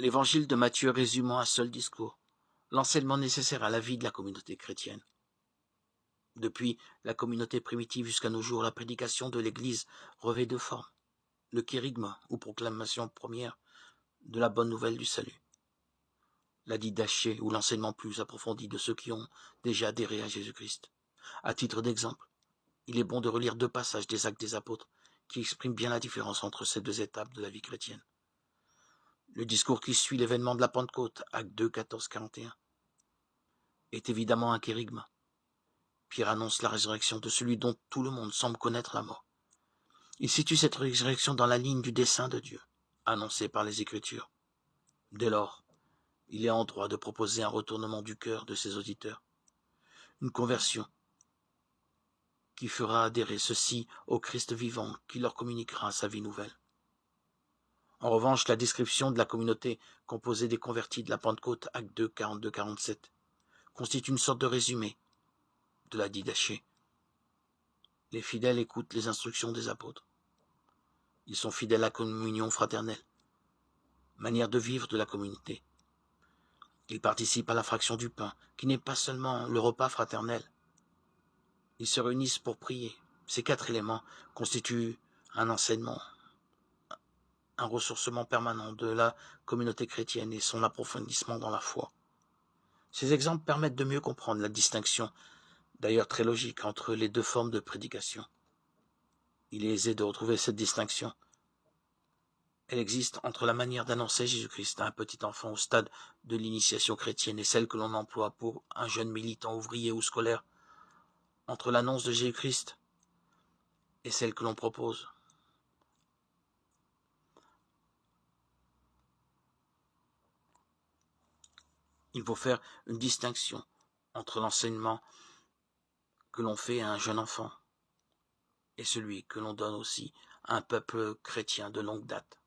L'évangile de Matthieu résume en un seul discours l'enseignement nécessaire à la vie de la communauté chrétienne. Depuis la communauté primitive jusqu'à nos jours, la prédication de l'Église revêt deux formes. Le kérygme, ou proclamation première de la bonne nouvelle du salut. La didaché, ou l'enseignement plus approfondi de ceux qui ont déjà adhéré à Jésus-Christ. À titre d'exemple, il est bon de relire deux passages des Actes des Apôtres qui expriment bien la différence entre ces deux étapes de la vie chrétienne. Le discours qui suit l'événement de la Pentecôte, Actes 2, 14, 41, est évidemment un kérygme. Pierre annonce la résurrection de celui dont tout le monde semble connaître la mort. Il situe cette résurrection dans la ligne du dessein de Dieu, annoncé par les Écritures. Dès lors, il est en droit de proposer un retournement du cœur de ses auditeurs, une conversion qui fera adhérer ceux-ci au Christ vivant qui leur communiquera sa vie nouvelle. En revanche, la description de la communauté composée des convertis de la Pentecôte, Actes 2, 42-47, constitue une sorte de résumé de la didaché. Les fidèles écoutent les instructions des apôtres. Ils sont fidèles à la communion fraternelle, manière de vivre de la communauté. Ils participent à la fraction du pain, qui n'est pas seulement le repas fraternel. Ils se réunissent pour prier. Ces quatre éléments constituent un enseignement, un ressourcement permanent de la communauté chrétienne et son approfondissement dans la foi. Ces exemples permettent de mieux comprendre la distinction, d'ailleurs très logique, entre les deux formes de prédication. Il est aisé de retrouver cette distinction. Elle existe entre la manière d'annoncer Jésus-Christ à un petit enfant au stade de l'initiation chrétienne et celle que l'on emploie pour un jeune militant ouvrier ou scolaire, entre l'annonce de Jésus-Christ et celle que l'on propose. Il faut faire une distinction entre l'enseignement que l'on fait à un jeune enfant et celui que l'on donne aussi à un peuple chrétien de longue date.